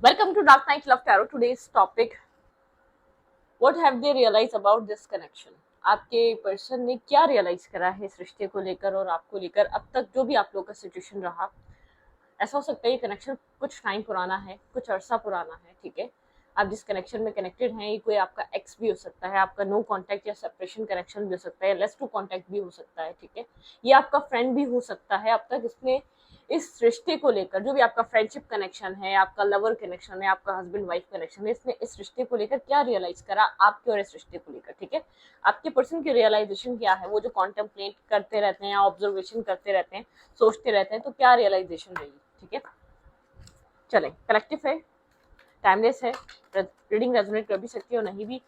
Welcome to Dark Night Love Tarot. Today's topic: What have they realized about this connection? आपके person ने क्या realise करा है इस रिश्ते को लेकर और आपको लेकर अब तक जो भी आप लोग का सिचुएशन रहा। ऐसा हो सकता है ये कनेक्शन कुछ टाइम पुराना है, कुछ अरसा पुराना है, ठीक है। आप जिस कनेक्शन में कनेक्टेड हैं ये कोई आपका एक्स भी हो सकता है, आपका नो कांटेक्ट या सेपरेशन कनेक्शन भी हो सकता है, लेस टू कांटेक्ट भी हो सकता है, ठीक है। ये आपका फ्रेंड भी हो सकता है। अब तक इसने इस रिश्ते को लेकर जो भी आपका फ्रेंडशिप कनेक्शन है, आपका लवर कनेक्शन है, आपका हस्बैंड वाइफ कनेक्शन है, इसने इस रिश्ते को लेकर क्या रियलाइज करा आपके और इस रिश्ते को लेकर, ठीक है। आपके पर्सन की रियलाइजेशन क्या है, वो जो कॉन्टेम्पलेट करते रहते हैं, ऑब्जर्वेशन करते रहते हैं, सोचते रहते हैं, तो क्या रियलाइजेशन रही, ठीक है। चलें, कलेक्टिव है, टाइमलेस है, रीडिंग रेजोनेट कर भी सकती है और नहीं भी।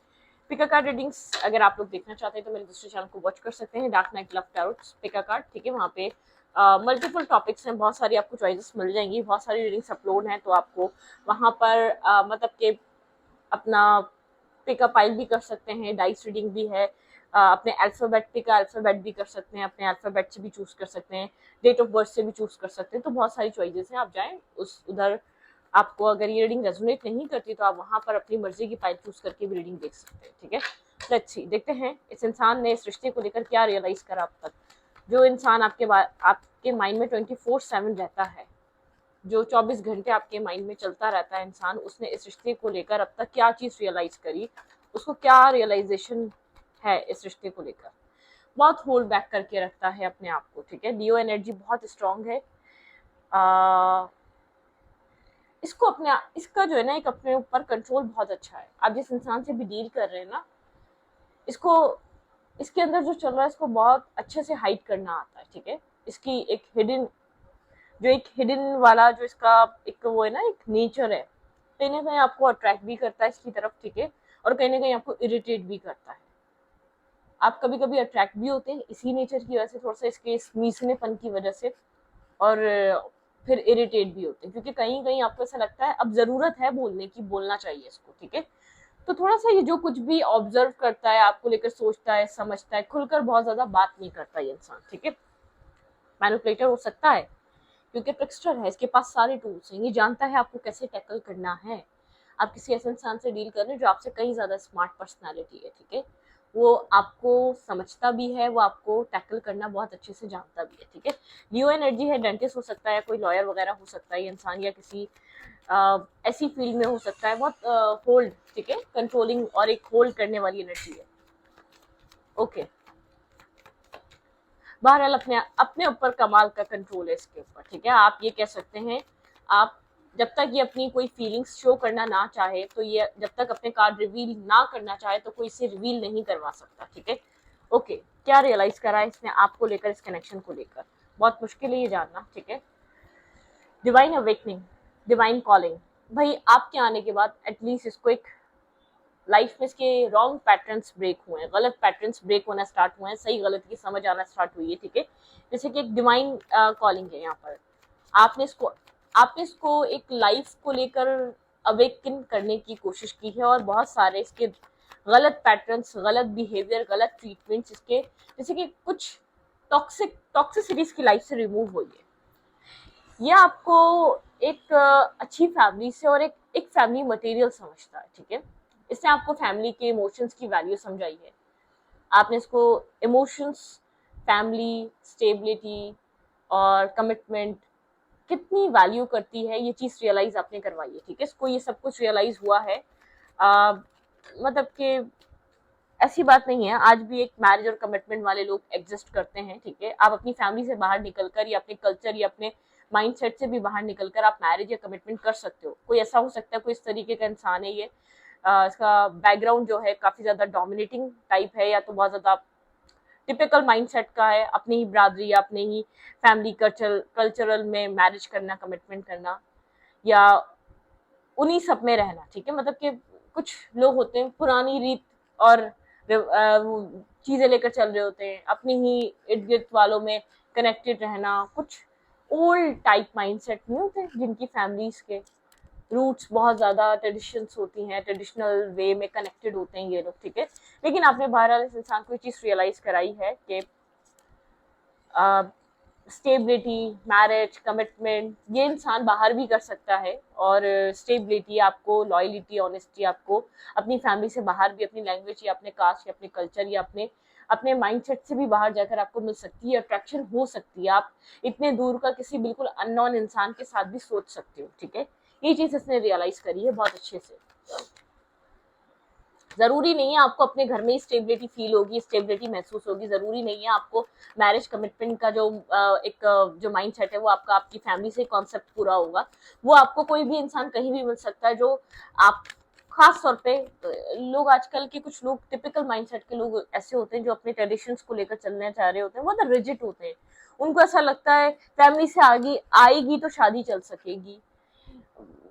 पिका कार्ड रीडिंग्स अगर आप लोग देखना चाहते हैं तो मेरे दूसरे चैनल को वॉच कर सकते हैं, डार्क नाइट लव टैरो पिका कार्ड, ठीक है। वहाँ पे मल्टीपल टॉपिक्स हैं, बहुत सारी आपको चॉइसेस मिल जाएंगी, बहुत सारी रीडिंग्स अपलोड हैं, तो आपको वहाँ पर मतलब कि अपना पिकअप फाइल भी कर सकते हैं, डाइस रीडिंग भी है, अपने अल्फ़ाबेट पिका अल्फ़ाबेट भी कर सकते हैं, अपने अल्फ़ाबेट से भी चूज़ कर सकते हैं, डेट ऑफ बर्थ से भी चूज़ कर सकते हैं, तो बहुत सारी चॉइसेस हैं। आप जाएँ उस उधर, आपको अगर ये रीडिंग रेजोनेट नहीं करती तो आप वहाँ पर अपनी मर्जी की फाइल चूज़ करके भी रीडिंग देख सकते हैं, ठीक है। लेट्स सी, देखते हैं इस इंसान ने इस रिश्ते को लेकर क्या रियलाइज़ करा अब तक। जो इंसान आपके माइंड में 24/7 रहता है, जो 24 घंटे आपके माइंड में चलता रहता है इंसान, उसने इस रिश्ते को लेकर अब तक क्या चीज़ रियलाइज़ करी, उसको क्या रियलाइजेशन है इस रिश्ते को लेकर। बहुत होल्ड बैक करके रखता है अपने आप को, ठीक है। लियो एनर्जी बहुत स्ट्रांग है। इसको अपने इसका जो है ना, एक अपने ऊपर कंट्रोल बहुत अच्छा है। आप जिस इंसान से भी डील कर रहे हैं ना, इसको इसके अंदर जो चल रहा है इसको बहुत अच्छे से हाइड करना आता है, ठीक है। इसकी एक हिडन वाला जो इसका एक वो है ना, एक नेचर है, कहीं ना कहीं आपको अट्रैक्ट भी करता है इसकी तरफ, ठीक है, और कहीं ना कहीं आपको इरिटेट भी करता है। आप कभी कभी अट्रैक्ट भी होते हैं इसी नेचर की वजह से, थोड़ा सा इसके मीसनेपन की वजह से, और फिर इरिटेट भी होते हैं क्योंकि कहीं कहीं आपको ऐसा लगता है अब जरूरत है बोलने की, बोलना चाहिए इसको, ठीक है। तो थोड़ा सा ये जो कुछ भी ऑब्जर्व करता है, आपको लेकर सोचता है, समझता है, खुलकर बहुत ज्यादा बात नहीं करता ये इंसान, ठीक है। मैनिपुलेटर हो सकता है क्योंकि ट्रिक्स्टर है, इसके पास सारे टूल्स हैं, ये जानता है आपको कैसे टैकल करना है। आप किसी ऐसे इंसान से डील कर रहे हैं जो आपसे कहीं ज्यादा स्मार्ट पर्सनालिटी है, ठीक है। वो आपको समझता भी है, वो आपको टैकल करना बहुत अच्छे से जानता भी है, ठीक है। लियो एनर्जी है, डेंटिस्ट हो सकता है, कोई लॉयर वगैरह हो सकता है ये इंसान, या किसी ऐसी फील्ड में हो सकता है। बहुत होल्ड, ठीक है, कंट्रोलिंग और एक होल्ड करने वाली एनर्जी है। ओके, बहरहाल अपने अपने ऊपर कमाल का कंट्रोल है इसके ऊपर, ठीक है। आप ये कह सकते हैं, आप जब तक ये अपनी कोई फीलिंग्स शो करना ना चाहे, तो ये जब तक अपने कार्ड रिवील ना करना चाहे तो कोई इसे रिवील नहीं करवा सकता, ठीक है। ओके, क्या रियलाइज करा है इसने आपको लेकर, इस कनेक्शन को लेकर, बहुत मुश्किल है ये जानना, ठीक है। डिवाइन अवेकनिंग, डिवाइन कॉलिंग, भाई आपके आने के बाद एटलीस्ट इसको एक लाइफ में इसके रॉन्ग पैटर्न्स ब्रेक हुए हैं, गलत पैटर्न्स ब्रेक होना स्टार्ट हुए हैं, सही गलत की समझ आना स्टार्ट हुई है, ठीक है। जैसे कि एक डिवाइन कॉलिंग है यहाँ पर, आपने इसको आपने इसको एक लाइफ को लेकर अवेकन करने की कोशिश की है, और बहुत सारे इसके गलत पैटर्न्स, गलत बिहेवियर, गलत ट्रीटमेंट्स इसके, जैसे कि कुछ टॉक्सिसिटी इसकी लाइफ से रिमूव हुई है। ये आपको एक अच्छी फैमिली से और एक फैमिली मटेरियल समझता है, ठीक है। इसने आपको फैमिली के इमोशंस की वैल्यू समझाई है। आपने इसको इमोशंस, फैमिली, स्टेबिलिटी और कमिटमेंट कितनी वैल्यू करती है, ये चीज़ रियलाइज आपने करवाई है, ठीक है। इसको ये सब कुछ रियलाइज हुआ है। मतलब कि ऐसी बात नहीं है, आज भी एक मैरिज और कमिटमेंट वाले लोग एग्जिस्ट करते हैं, ठीक है। आप अपनी फैमिली से बाहर निकलकर या अपने कल्चर या अपने माइंडसेट से भी बाहर निकलकर आप मैरिज या कमिटमेंट कर सकते हो। कोई ऐसा हो सकता है, कोई इस तरीके का इंसान है ये, इसका बैकग्राउंड जो है काफी ज्यादा डोमिनेटिंग टाइप है, या तो बहुत ज्यादा टिपिकल माइंडसेट का है, अपनी ही बरादरी या अपने ही फैमिली कल्चरल में मैरिज करना, कमिटमेंट करना, या उन्हीं सब में रहना, ठीक है। मतलब कि कुछ लोग होते हैं पुरानी रीत और चीजें लेकर चल रहे होते हैं, अपनी ही इर्द गिर्द वालों में कनेक्टेड रहना, कुछ ओल्ड टाइप माइंडसेट नहीं होते जिनकी फैमिलीज के रूट्स बहुत ज्यादा ट्रेडिशंस होती हैं, ट्रेडिशनल वे में कनेक्टेड होते हैं ये लोग, ठीक है। लेकिन आपने बहरहाल इस इंसान को ये चीज रियलाइज कराई है कि स्टेबिलिटी, मैरिज, कमिटमेंट, ये इंसान बाहर भी कर सकता है। और स्टेबिलिटी आपको, लॉयलिटी, ऑनेस्टी आपको अपनी फैमिली से बाहर भी, अपनी लैंग्वेज या अपने कास्ट या अपने कल्चर या अपने अपने माइंडसेट से भी बाहर जाकर आपको मिल सकती है, अट्रैक्शन हो सकती है। आप इतने दूर का किसी बिल्कुल अननोन इंसान के साथ भी सोच सकते हो, ठीक है। ये चीज इसने रियलाइज करी है बहुत अच्छे से। जरूरी नहीं है आपको अपने घर में ही स्टेबिलिटी फील होगी, स्टेबिलिटी महसूस होगी, जरूरी नहीं है आपको मैरिज कमिटमेंट का जो जो माइंड सेट है वो आपका आपकी फैमिली से कॉन्सेप्ट पूरा होगा। वो आपको कोई भी इंसान कहीं भी मिल सकता है जो आप, खास तौर पे लोग आजकल के कुछ लोग टिपिकल माइंडसेट के लोग ऐसे होते हैं जो अपने ट्रेडिशंस को लेकर चलना चाह रहे होते हैं, बहुत रिजिड होते हैं। उनको ऐसा लगता है फैमिली से आगे आएगी तो शादी चल सकेगी,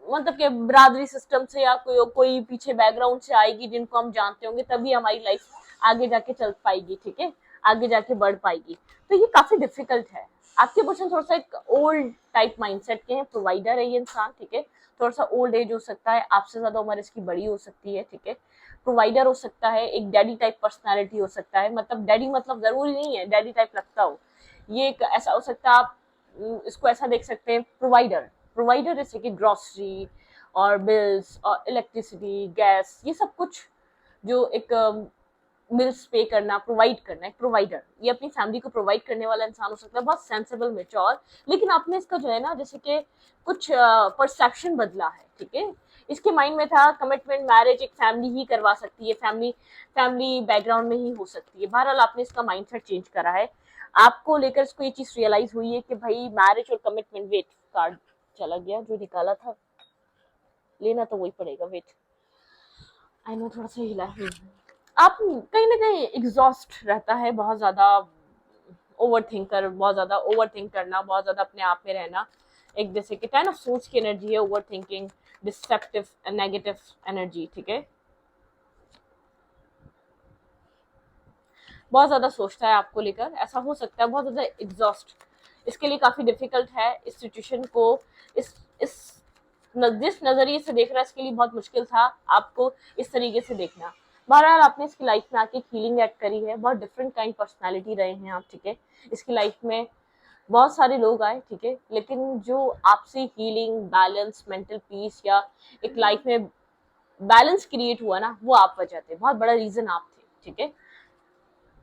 मतलब कि बरादरी सिस्टम से या कोई पीछे बैकग्राउंड से आएगी जिनको हम जानते होंगे, तभी हमारी लाइफ आगे जाके चल पाएगी, ठीक है, आगे जाके बढ़ पाएगी। तो ये काफी डिफिकल्ट है। आपके क्वेश्चन थोड़ा सा एक ओल्ड टाइप माइंडसेट के हैं, प्रोवाइडर है ये इंसान, ठीक है, थोड़ा सा ओल्ड एज हो सकता है, आपसे ज्यादा उम्र इसकी बड़ी हो सकती है, ठीक है, प्रोवाइडर हो सकता है, एक डैडी टाइप पर्सनालिटी हो सकता है, मतलब डैडी मतलब जरूरी नहीं है डैडी टाइप लगता हो, ये एक ऐसा हो सकता है। आप इसको ऐसा देख सकते हैं, प्रोवाइडर, प्रोवाइडर जैसे कि ग्रॉसरी और बिल्स और इलेक्ट्रिसिटी, गैस, ये सब कुछ जो एक बिल्स पे करना, प्रोवाइड करना, एक प्रोवाइडर, ये अपनी फैमिली को प्रोवाइड करने वाला इंसान हो सकता है, बहुत सेंसिबल, मेच्योर। लेकिन आपने इसका जो है ना, जैसे कि कुछ परसेप्शन बदला है, ठीक है। इसके माइंड में था कमिटमेंट, मैरिज एक फैमिली ही करवा सकती है, फैमिली फैमिली बैकग्राउंड में ही हो सकती है। बहरहाल आपने इसका माइंडसेट चेंज करा है, आपको लेकर इसको ये चीज रियलाइज हुई है कि भाई मैरिज और कमिटमेंट, वेट, कार्ड चला गया जो निकाला था, लेना तो वही पड़ेगा, वेट, आई नो थोड़ा सा हिला है। आप कहीं ना कहीं एग्जॉस्ट रहता है, बहुत ज्यादा ओवर थिंकर, बहुत ज्यादा ओवर थिंक करना, बहुत ज्यादा अपने आप में रहना, एक जैसे कि ना सोच की एनर्जी है, over thinking, destructive negative energy, ठीक है, बहुत ज्यादा सोचता है आपको लेकर, ऐसा हो सकता है, बहुत ज्यादा एग्जॉस्ट, इसके लिए काफी डिफिकल्ट है इस सिचुएशन को, इस जिस नजरिए से देख रहा है इसके लिए बहुत मुश्किल था आपको इस तरीके से देखना। बहरहाल आपने इसकी लाइफ में आके हीलिंग ऐड करी है, बहुत डिफरेंट काइंड पर्सनालिटी रहे हैं आप, ठीक है, इसकी लाइफ में बहुत सारे लोग आए, ठीक है, लेकिन जो आपसे हीलिंग, बैलेंस, मेंटल पीस या एक लाइफ में बैलेंस क्रिएट हुआ ना, वो आप वजह थे, बहुत बड़ा रीजन आप थे, ठीक है।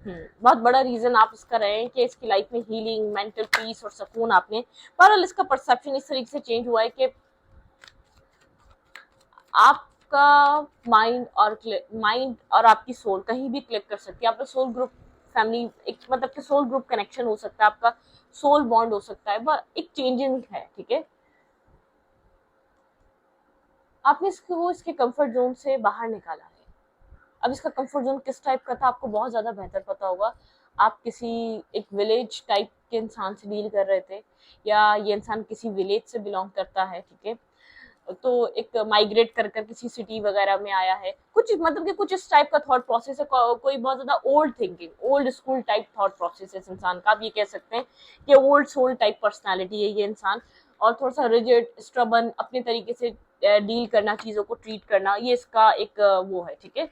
बहुत बड़ा रीजन आप इसका रहे हैं कि इसकी लाइफ में हीलिंग, मेंटल पीस और सुकून आपने, पर इसका परसेप्शन इस तरीके से चेंज हुआ है कि आपका माइंड और आपकी सोल कहीं भी क्लिक कर सकती है, आपका सोल ग्रुप फैमिली, एक मतलब कि सोल ग्रुप कनेक्शन हो सकता है, आपका सोल बॉन्ड हो सकता है, बस एक चेंजिंग है, ठीक है। आपने इसको इसके कंफर्ट जोन से बाहर निकाला है। अब इसका कंफर्ट जोन किस टाइप का था आपको बहुत ज्यादा बेहतर पता होगा। आप किसी एक विलेज टाइप के इंसान से डील कर रहे थे, या ये इंसान किसी विलेज से बिलोंग करता है, ठीक है, तो एक माइग्रेट कर कर किसी सिटी वगैरह में आया है, कुछ मतलब कि कुछ इस टाइप का थॉट प्रोसेस है, कोई बहुत ज्यादा old thinking, old school type thought process है इस इंसान का। आप ये कह सकते हैं कि ओल्ड सोल टाइप पर्सनालिटी है ये इंसान, और थोड़ा सा रिजिड, स्ट्रबन, अपने तरीके से डील करना, चीजों को ट्रीट करना, ये इसका एक वो है, ठीक है।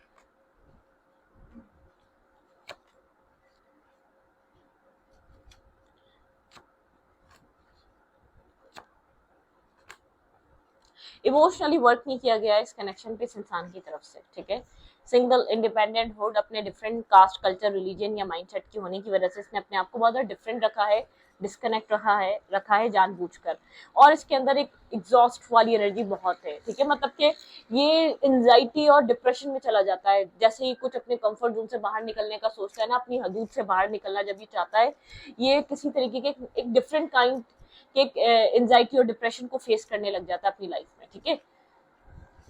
इमोशनली वर्क नहीं किया गया इस कनेक्शन पे इस इंसान की तरफ से, ठीक है। सिंगल इंडिपेंडेंट हुड, अपने डिफरेंट कास्ट, कल्चर, रिलीजन या माइंडसेट की होने की वजह से इसने अपने आप को बहुत डिफरेंट रखा है, डिस्कनेक्ट रखा है जानबूझकर, और इसके अंदर एक एग्जॉस्ट वाली एनर्जी बहुत है, ठीक है, मतलब कि ये एंजाइटी और डिप्रेशन में चला जाता है जैसे ही कुछ अपने कंफर्ट जोन से बाहर निकलने का सोचता है ना, अपनी हदूद से बाहर निकलना जब ये चाहता है, ये किसी तरीके के एक डिफरेंट काइंड एक एंजाइटी और डिप्रेशन को फेस करने लग जाता है अपनी लाइफ में, ठीक है।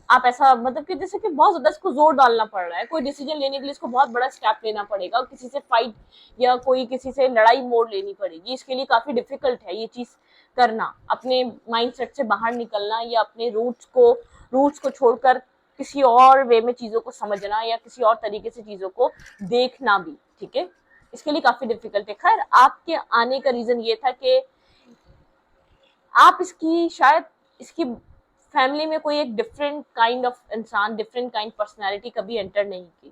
आप ऐसा मतलब कि जैसे कि बहुत ज्यादा इसको जोर डालना पड़ रहा है, कोई डिसीजन लेने के लिए इसको बहुत बड़ा स्टेप लेना पड़ेगा, किसी से फाइट या कोई किसी से लड़ाई मोड़ लेनी पड़ेगी, इसके लिए काफी डिफिकल्ट है ये चीज करना, अपने माइंडसेट से बाहर निकलना, या अपने रूट्स को छोड़कर किसी और वे में चीजों को समझना, या किसी और तरीके से चीजों को देखना भी, ठीक है, इसके लिए काफी डिफिकल्ट है। खैर, आपके आने का रीजन ये था कि आप इसकी शायद इसकी फैमिली में कोई एक डिफरेंट काइंड ऑफ इंसान, डिफरेंट काइंड पर्सनालिटी कभी एंटर नहीं की,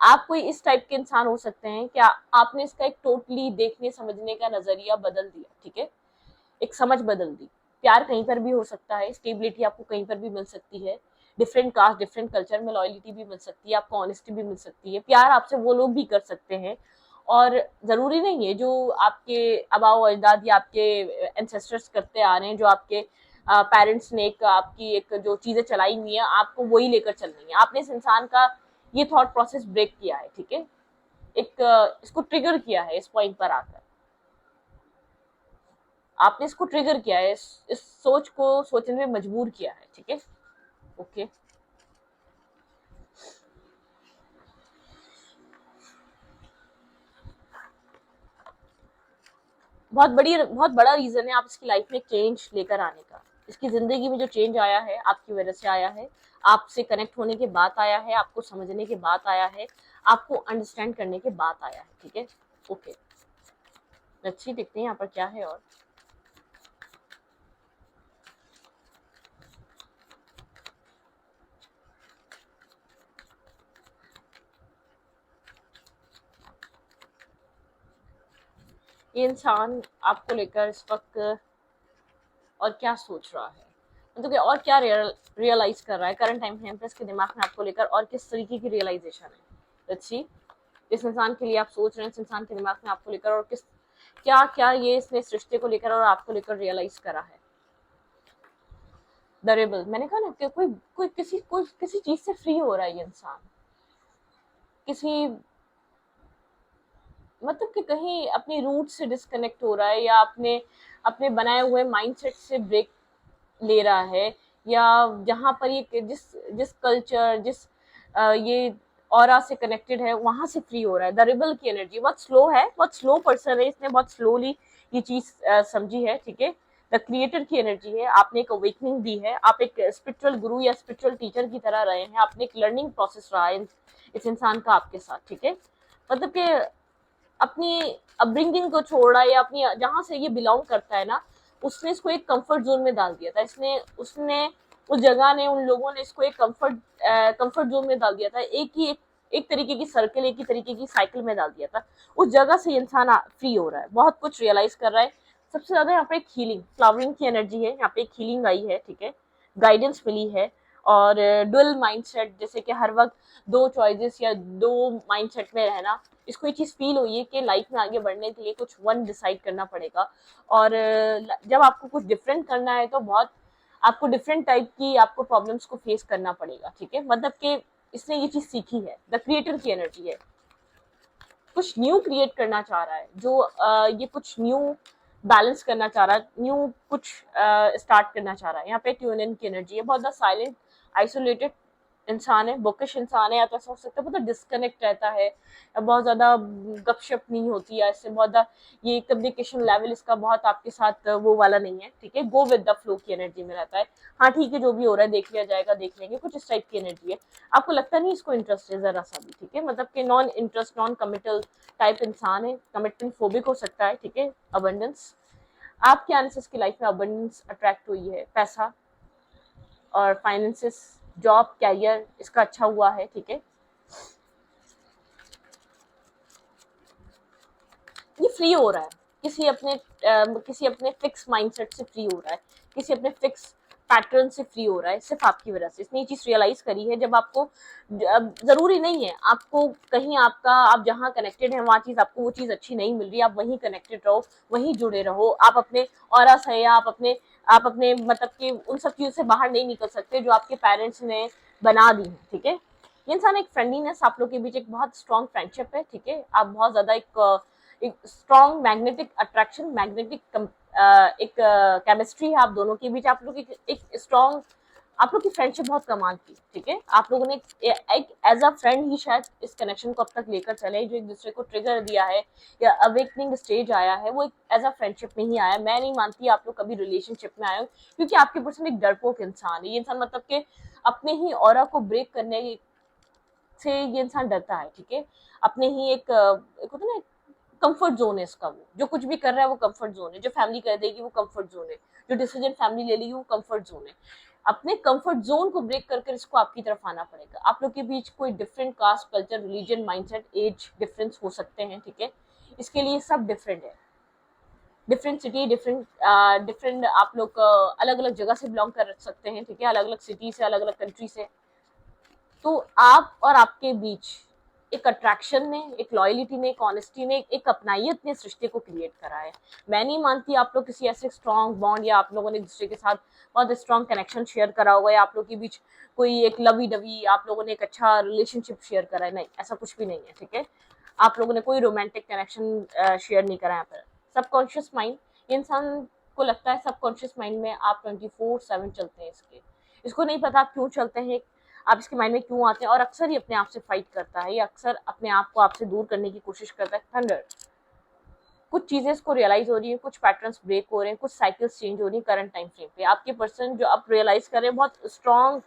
आप कोई इस टाइप के इंसान हो सकते हैं कि आपने इसका एक टोटली देखने समझने का नजरिया बदल दिया, ठीक है, एक समझ बदल दी। प्यार कहीं पर भी हो सकता है, स्टेबिलिटी आपको कहीं पर भी मिल सकती है, डिफरेंट कास्ट डिफरेंट कल्चर में लॉयलिटी भी मिल सकती है, आपको ऑनेस्टी भी मिल सकती है, प्यार आपसे वो लोग भी कर सकते हैं। और जरूरी नहीं है जो आपके आबाओ अजदाद या आपके एंसेस्टर्स करते आ रहे हैं, जो आपके पेरेंट्स ने एक आपकी एक जो चीजें चलाई हुई है आपको वही लेकर चलनी है। आपने इस इंसान का ये थॉट प्रोसेस ब्रेक किया है, ठीक है, एक इसको ट्रिगर किया है, इस पॉइंट पर आकर आपने इसको ट्रिगर किया है, इस सोच को सोचने में मजबूर किया है, ठीक है। ओके, बहुत बड़ा रीजन है आप इसकी लाइफ में चेंज लेकर आने का। इसकी जिंदगी में जो चेंज आया है आपकी वजह से आया है, आपसे कनेक्ट होने के बाद आया है, आपको समझने के बाद आया है, आपको अंडरस्टैंड करने के बाद आया है, ठीक है। ओके, अच्छी देखते हैं यहाँ पर क्या है। और ये इंसान आपको लेकर इस वक्त और क्या सोच रहा है, मतलब कि और क्या रियलाइज कर रहा है करंट टाइम फ्रेम पे इसके दिमाग में आपको लेकर, और किस तरीके की रियलाइजेशन है। लेट्स सी, इस इंसान के लिए आप सोच रहे हैं, इस इंसान के दिमाग में आपको लेकर, और किस क्या क्या ये इसने इस रिश्ते को लेकर और आपको लेकर रियलाइज करा है। द रेबल, मैंने कहा ना कि कोई किसी चीज से फ्री हो रहा है ये इंसान, किसी मतलब कि कहीं अपनी रूट से डिस्कनेक्ट हो रहा है, या अपने अपने बनाए हुए माइंडसेट से ब्रेक ले रहा है, या जहाँ पर ये जिस जिस कल्चर जिस ये ऑरा से कनेक्टेड है वहां से फ्री हो रहा है। द रिबल की एनर्जी बहुत स्लो है, बहुत स्लो पर्सन है, इसने बहुत स्लोली ये चीज समझी है, ठीक है। द क्रिएटर की एनर्जी है, आपने एक अवेकनिंग दी है, आप एक स्पिरिचुअल गुरु या स्पिरिचुअल टीचर की तरह रहे हैं, आपने एक लर्निंग प्रोसेस रहा है इस इंसान का आपके साथ, ठीक है। मतलब कि अपनी अपब्रिंगिंग को छोड़ रहा है, या अपनी जहां से ये बिलोंग करता है ना, उसने इसको एक कंफर्ट जोन में डाल दिया था, इसने उसने उस जगह ने उन लोगों ने इसको एक कंफर्ट जोन में डाल दिया था, एक तरीके की सर्कल, एक ही तरीके की साइकिल में डाल दिया था। उस जगह से इंसान फ्री हो रहा है, बहुत कुछ रियलाइज कर रहा है। सबसे ज्यादा यहाँ पे एक हीलिंग फ्लावरिंग की एनर्जी है, यहाँ पे एक हीलिंग आई है, ठीक है, गाइडेंस मिली है। और डुअल माइंडसेट, जैसे कि हर वक्त दो चॉइसेस या दो माइंडसेट में रहना, इसको ये चीज फील हुई है कि लाइफ में आगे बढ़ने के लिए कुछ वन डिसाइड करना पड़ेगा। और जब आपको कुछ डिफरेंट करना है तो बहुत आपको डिफरेंट टाइप की आपको प्रॉब्लम्स को फेस करना पड़ेगा, ठीक है। मतलब कि इसने ये चीज सीखी है, द क्रिएटर की एनर्जी है, कुछ न्यू क्रिएट करना चाह रहा है, जो ये कुछ न्यू बैलेंस करना चाह रहा है, न्यू कुछ स्टार्ट करना चाह रहा है। यहाँ पे ट्यून की एनर्जी है, बहुत ज़्यादा साइलेंट आइसोलेटेड इंसान है, बुकिश इंसान है, या तो ऐसा हो सकता है बहुत डिस्कनेक्ट रहता है, या बहुत ज़्यादा गपशप नहीं होती है, इससे बहुत ज़्यादा ये कम्युनिकेशन लेवल इसका बहुत आपके साथ वो वाला नहीं है, ठीक है, गो विद द फ्लो की एनर्जी में रहता है। हाँ ठीक है, जो भी हो रहा है देख लिया जाएगा, देख लेंगे, कुछ इस टाइप की एनर्जी है। आपको लगता नहीं इसको इंटरेस्ट है जरा सा भी, ठीक है, मतलब कि non interest non committal type इंसान है, कमिटमेंट फोबिक हो सकता है, ठीक है। अबंडेंस, आपके आने से इसकी लाइफ में अबंडेंस अट्रैक्ट हुई है, पैसा और फाइनेंसेस, जॉब कैरियर इसका अच्छा हुआ है, ठीक है। ये फ्री हो रहा है, किसी अपने फिक्स माइंडसेट से फ्री हो रहा है, किसी अपने फिक्स पैटर्न से फ्री हो रहा है, सिर्फ आपकी वजह से। इसने ये चीज रियलाइज करी है, जब आपको जरूरी नहीं है आपको कहीं आपका आप जहाँ कनेक्टेड है वहाँ चीज आपको वो चीज अच्छी नहीं मिल रही, आप वहीं कनेक्टेड रहो, वहीं जुड़े रहो, आप अपने ऑरा से या आप अपने मतलब कि उन सब चीजों से बाहर नहीं निकल सकते जो आपके पेरेंट्स ने बना दी है, ठीक है। ये इंसान एक फ्रेंडलीनेस, आप लोग के बीच एक बहुत स्ट्रॉन्ग फ्रेंडशिप है, ठीक है, आप बहुत ज्यादा एक स्ट्रॉन्ग मैग्नेटिक अट्रैक्शन, मैग्नेटिक एक केमिस्ट्री है आप दोनों के बीच, आप लोग एक स्ट्रॉन्ग, आप लोग की फ्रेंडशिप बहुत कमाल की, ठीक है। आप लोगों ने एक एज अ फ्रेंड ही शायद इस कनेक्शन को अब तक लेकर चले, जो एक दूसरे को ट्रिगर दिया है या अवेकनिंग स्टेज आया है, वो एक एज अ फ्रेंडशिप में ही आया। मैं नहीं मानती आप लोग कभी रिलेशनशिप में आए हो, क्योंकि आपके पर्सन एक डरपोक इंसान है, ये इंसान मतलब के अपने ही ऑरा को ब्रेक करने से ये इंसान डरता है, ठीक है। अपने ही एक होता है ना, कंफर्ट जोन है इसका, वो जो कुछ भी कर रहा है वो कंफर्ट जोन है, जो फैमिली कर देगी वो कंफर्ट जोन है, जो डिसीजन फैमिली ले लेगी वो कंफर्ट जोन है। अपने कंफर्ट जोन को ब्रेक करके इसको आपकी तरफ आना पड़ेगा। आप लोग के बीच कोई different caste, culture, religion, mindset, age difference हो सकते हैं, ठीक है, इसके लिए सब डिफरेंट है। डिफरेंट सिटी, डिफरेंट आप लोग अलग अलग जगह से बिलोंग कर सकते हैं, ठीक है, अलग अलग सिटी से, अलग अलग कंट्री से। तो आप और आपके बीच एक अट्रैक्शन ने, एक लॉयलिटी ने, एक ऑनेस्टी ने, एक अपनाइत ने इस रिश्ते को क्रिएट करा है। मैं नहीं मानती आप लोग किसी ऐसे स्ट्रॉन्ग बॉन्ड या आप लोगों ने एक दूसरे के साथ बहुत स्ट्रॉन्ग कनेक्शन शेयर करा होगा या आप लोग के बीच कोई एक लवी डवी आप लोगों ने एक अच्छा रिलेशनशिप शेयर करा है, नहीं, ऐसा कुछ भी नहीं है, ठीक है। आप लोगों ने कोई रोमांटिक कनेक्शन शेयर नहीं करा यहाँ पर। सबकॉन्शियस माइंड, इंसान को लगता है सबकॉन्शियस माइंड में आप 24/7 चलते हैं, इसको नहीं पता आप क्यों चलते हैं, आप इसके माइंड में क्यों आते हैं, और अक्सर ही अपने आप से फाइट करता है, या अक्सर अपने आप को आपसे दूर करने की कोशिश करता है। थंडर, कुछ चीजें इसको रियलाइज हो रही है, कुछ पैटर्न्स ब्रेक हो रहे हैं, कुछ साइकिल्स चेंज हो रही है करंट टाइम फ्रेम पे। आपके पर्सन जो आप रियलाइज कर रहे हैं, बहुत स्ट्रॉन्ग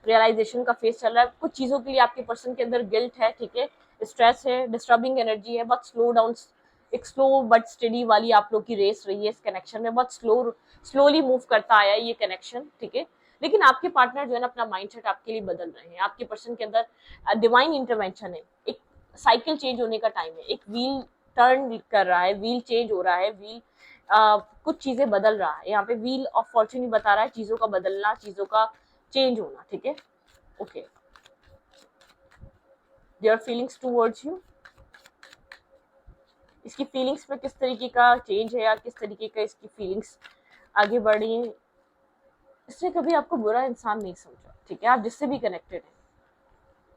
रियलाइजेशन का फेस चल रहा है। कुछ चीजों के लिए आपके पर्सन के अंदर गिल्ट है, ठीक है, स्ट्रेस है, डिस्टर्बिंग एनर्जी है, बहुत स्लो डाउन, एक स्लो बट स्टडी वाली आप लोग की रेस रही है इस कनेक्शन में, बहुत स्लोली मूव करता आया ये कनेक्शन, ठीक है। लेकिन आपके पार्टनर जो है ना अपना माइंडसेट आपके लिए बदल रहे हैं। आपके पर्सन के अंदर डिवाइन इंटरवेंशन है, एक साइकिल चेंज होने का टाइम है, एक व्हील टर्न कर रहा है, व्हील चेंज हो रहा है, व्हील कुछ चीजें बदल रहा है। यहाँ पे व्हील ऑफ फॉर्च्यून ही बता रहा है चीजों का बदलना, चीजों का चेंज होना, ठीक है। Okay, their feelings towards you, इसकी फीलिंग्स में किस तरीके का चेंज है या किस तरीके का इसकी फीलिंग्स आगे बढ़ रही है। इसने कभी आपको बुरा इंसान नहीं समझा, ठीक है, आप जिससे भी कनेक्टेड हैं,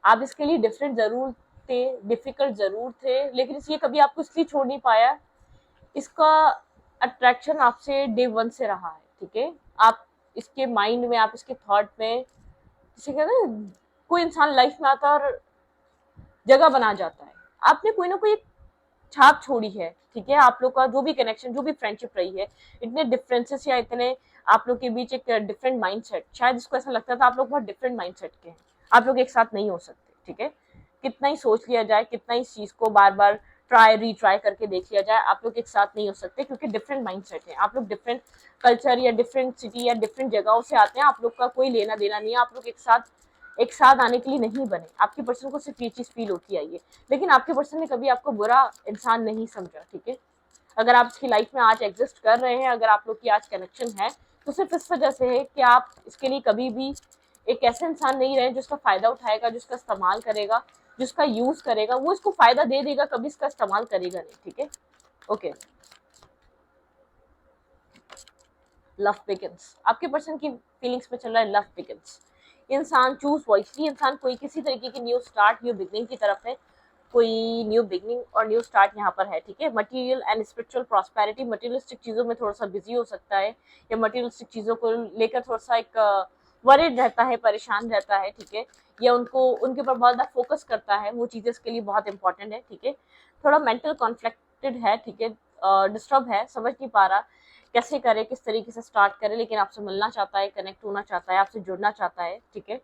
आप इसके लिए डिफरेंट जरूर थे, डिफिकल्ट जरूर थे, लेकिन ये कभी आपको इसलिए छोड़ नहीं पाया, इसका अट्रैक्शन आपसे डे वन से रहा है, ठीक है। आप इसके माइंड में, आप इसके थॉट में, जैसे कहते हैं कोई इंसान लाइफ में आता है और जगह बना जाता है, आपने कोई ना कोई छाप छोड़ी है, ठीक है। आप लोग का जो भी कनेक्शन, जो भी फ्रेंडशिप रही है, इतने डिफरेंसेस या इतने आप लोग के बीच एक डिफरेंट माइंडसेट, शायद इसको ऐसा लगता था आप लोग बहुत डिफरेंट माइंडसेट के हैं, आप लोग एक साथ नहीं हो सकते, ठीक है। कितना ही सोच लिया जाए, कितना ही इस चीज को बार बार ट्राई रीट्राई करके देख लिया जाए, आप लोग एक साथ नहीं हो सकते, क्योंकि डिफरेंट माइंडसेट है। आप लोग डिफरेंट कल्चर या डिफरेंट सिटी या डिफरेंट जगहों से आते हैं, आप लोग का कोई लेना देना नहीं है, आप लोग एक साथ आने के लिए नहीं बने। आपके पर्सन को सिर्फ ये चीज फील होती आई है, लेकिन आपके पर्सन ने कभी आपको बुरा इंसान नहीं समझा, ठीक है। अगर आप इसकी लाइफ में आज एग्जिस्ट कर रहे हैं, अगर आप लोग की आज कनेक्शन है, तो सिर्फ इस वजह से है कि आप इसके लिए कभी भी एक ऐसे इंसान नहीं रहे जिसका फायदा उठाएगा, जिसका इस्तेमाल करेगा, जिसका यूज करेगा, वो इसको फायदा दे देगा, कभी इसका इस्तेमाल करेगा नहीं, ठीक है। ओके, लव बिगिंस, आपके पर्सन की फीलिंग्स में चल रहा है लव बिगिंस। इंसान चूज वॉइसली, इंसान कोई किसी तरीके की न्यू स्टार्ट, न्यू बिगनिंग की तरफ है, कोई न्यू बिगनिंग और न्यू स्टार्ट यहाँ पर है, ठीक है। Material and spiritual prosperity, materialistic चीजों में थोड़ा सा बिजी हो सकता है, या मटेरियलिस्टिक चीजों को लेकर थोड़ा सा एक वरिड रहता है, परेशान रहता है, ठीक है, या उनके ऊपर बहुत ज्यादा फोकस करता है, वो चीजें इसके लिए बहुत इंपॉर्टेंट है, ठीक है। थोड़ा मेंटल कॉन्फ्लिक्टेड है, ठीक है, डिस्टर्ब है, समझ नहीं पा रहा कैसे करे, किस तरीके से स्टार्ट करे, लेकिन आपसे मिलना चाहता है, कनेक्ट होना चाहता है, आपसे जुड़ना चाहता है, ठीक है।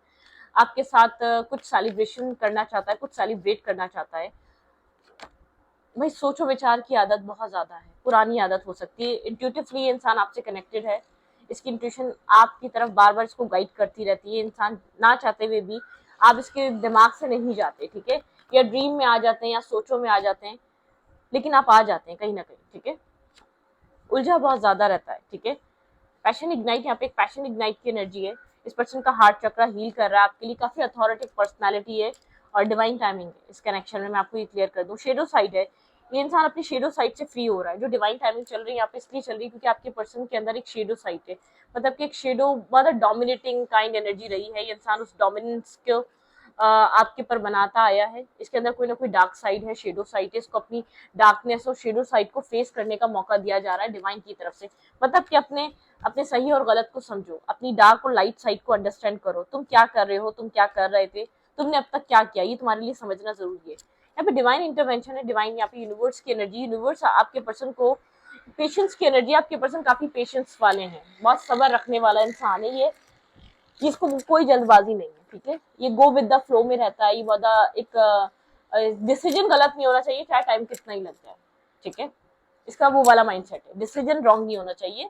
आपके साथ कुछ सेलिब्रेशन करना चाहता है, कुछ सेलिब्रेट करना चाहता है। भाई सोचो विचार की आदत बहुत ज्यादा है, पुरानी आदत हो सकती है। इंट्यूटिवली इंसान आपसे कनेक्टेड है, इसकी इंट्यूशन आपकी तरफ बार बार इसको गाइड करती रहती है, इंसान ना चाहते हुए भी आप इसके दिमाग से नहीं जाते, ठीक है, या ड्रीम में आ जाते हैं या सोचों में आ जाते हैं, लेकिन आप आ जाते हैं कहीं ना कहीं, ठीक है। उलझा बहुत ज्यादा रहता है, ठीक है। पैशन इग्नाइट, यहाँ पे एक पैशन इग्नाइट की एनर्जी है, इस पर्सन का हार्ट चक्र हील कर रहा है, आपके लिए काफी अथॉरिटिव पर्सनालिटी है और डिवाइन टाइमिंग है इस कनेक्शन में। मैं आपको ये क्लियर कर दूं, शेडो साइड है, ये इंसान अपनी शेडो साइड से फ्री हो रहा है। जो डिवाइन टाइमिंग चल रही है यहाँ पे इसलिए चल रही है क्योंकि आपके पर्सन के अंदर एक शेडो साइड है, मतलब कि एक शेडो बहुत डोमिनेटिंग काइंड एनर्जी रही है, ये इंसान उस डोमिनेंस को आपके पर बनाता आया है। इसके अंदर कोई ना कोई डार्क साइड है, शेडो साइड है, इसको अपनी डार्कनेस और शेडो साइड को फेस करने का मौका दिया जा रहा है डिवाइन की तरफ से। मतलब कि अपने अपने सही और गलत को समझो, अपनी डार्क और लाइट साइड को अंडरस्टैंड करो, तुम क्या कर रहे हो, तुम क्या कर रहे थे, तुमने अब तक क्या किया, ये तुम्हारे लिए समझना जरूरी है। यहाँ पे डिवाइन इंटरवेंशन है, डिवाइन यहाँ पे यूनिवर्स की एनर्जी, यूनिवर्स आपके पर्सन को पेशेंस की एनर्जी, आपके पर्सन काफी पेशेंस वाले हैं, बहुत सब्र रखने वाला इंसान है ये, इसको कोई जल्दबाजी नहीं है, ठीक है। ये गो विद द फ्लो में रहता है, ये बहुत एक डिसीजन गलत नहीं होना चाहिए चाहे टाइम कितना ही लग जाए, ठीक है। इसका वो वाला माइंडसेट है, डिसीजन रॉन्ग नहीं होना चाहिए,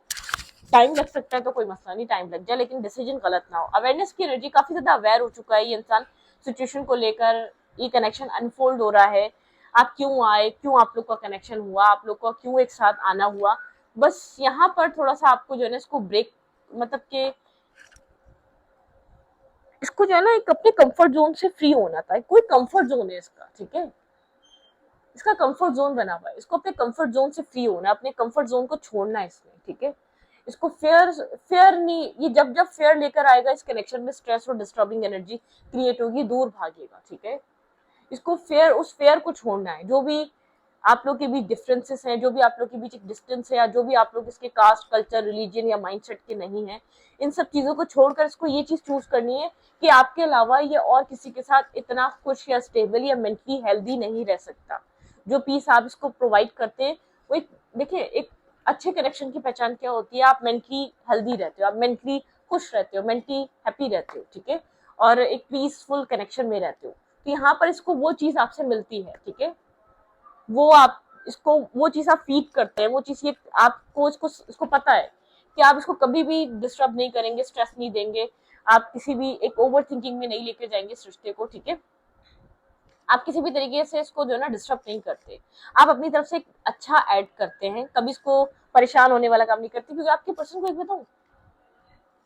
टाइम लग सकता है तो कोई मसला नहीं, टाइम लग जाए, लेकिन डिसीजन गलत ना हो। अवेयरनेस की एनर्जी, काफी ज्यादा अवेयर हो चुका है ये इंसान सिचुएशन को लेकर, ये कनेक्शन अनफोल्ड हो रहा है, आप क्यों आए, क्यों आप लोग का कनेक्शन हुआ, आप लोग का क्यों एक साथ आना हुआ। बस यहाँ पर थोड़ा सा आपको जो है ना इसको ब्रेक, मतलब कि इसको जो है ना एक अपने कंफर्ट जोन से फ्री होना था। कोई कंफर्ट जोन है इसका, ठीक है, इसका कंफर्ट जोन बना हुआ है, इसको अपने कंफर्ट जोन से फ्री होना है, अपने कंफर्ट जोन को छोड़ना है इसने, ठीक है। इसको फेयर फेयर नहीं, ये जब जब फेयर लेकर आएगा इस कनेक्शन में स्ट्रेस और डिस्टर्बिंग एनर्जी क्रिएट होगी, दूर भागेगा, ठीक है। इसको फेयर, उस फेयर को छोड़ना है। जो भी आप लोग के बीच डिफरेंसेस हैं, जो भी आप लोग के बीच एक डिस्टेंस है, या जो भी आप लोग इसके कास्ट, कल्चर, रिलीजन या माइंडसेट के नहीं है, इन सब चीजों को छोड़कर इसको ये चीज चूज करनी है कि आपके अलावा ये और किसी के साथ इतना खुश या स्टेबल या मेंटली हेल्दी नहीं रह सकता। जो पीस आप इसको प्रोवाइड करते हैं वो एक, देखिए एक अच्छे कनेक्शन की पहचान क्या होती है, आप मेंटली हेल्दी रहते हो, आप मेंटली खुश रहते हो, मेंटली हैप्पी रहते हो, ठीक है, और एक पीसफुल कनेक्शन में रहते हो। तो यहाँ पर इसको वो चीज आपसे मिलती है, ठीक है, वो आप इसको वो चीज आप फीड करते हैं, वो चीज ये आपको इसको पता है कि आप इसको कभी भी डिस्टर्ब नहीं करेंगे, स्ट्रेस नहीं देंगे, आप किसी भी एक ओवर थिंकिंग में नहीं लेके जाएंगे इस रिश्ते को, ठीक है। आप किसी भी तरीके से इसको जो है ना डिस्टर्ब नहीं करते, आप अपनी तरफ से एक अच्छा ऐड करते हैं, कभी इसको परेशान होने वाला काम नहीं करते। क्योंकि आपके पर्सन को एक बताऊं,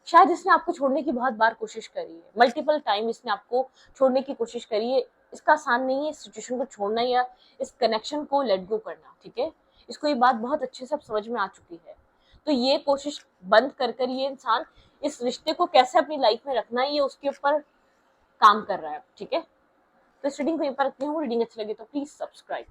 शायद इसने आपको छोड़ने की बहुत बार कोशिश करी है, मल्टीपल टाइम इसने आपको छोड़ने की कोशिश करी है। इसका आसान नहीं है इस सिचुएशन को छोड़ना या इस कनेक्शन को लेट गो करना, ठीक है। इसको ये बात बहुत अच्छे से अब समझ में आ चुकी है। तो ये कोशिश बंद कर कर ये इंसान इस रिश्ते को कैसे अपनी लाइफ में रखना है, ये उसके ऊपर काम कर रहा है, ठीक है। तो इस रीडिंग को यहीं पर रखती हूँ। रीडिंग अच्छी लगी तो प्लीज सब्सक्राइब।